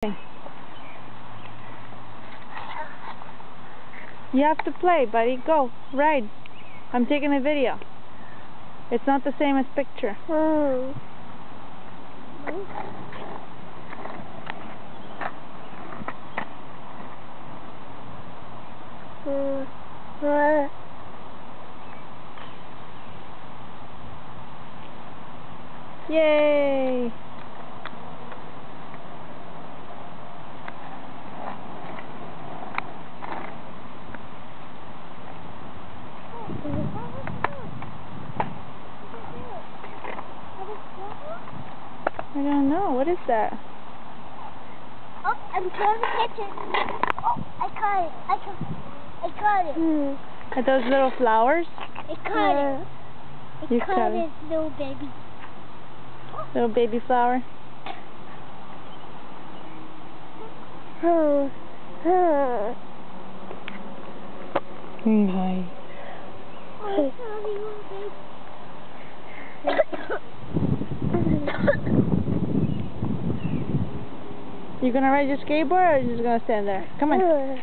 You have to play, buddy. Go, ride. I'm taking a video. It's not the same as picture. Yay! I don't know. What is that? Oh, I'm trying to catch it. Oh, I caught it. I caught it. Are those little flowers? I caught it. You I caught caught it. it, little baby. Little baby flower? Hi. Oh, sorry, little baby. You gonna ride your skateboard or are you just gonna stand there? Come on.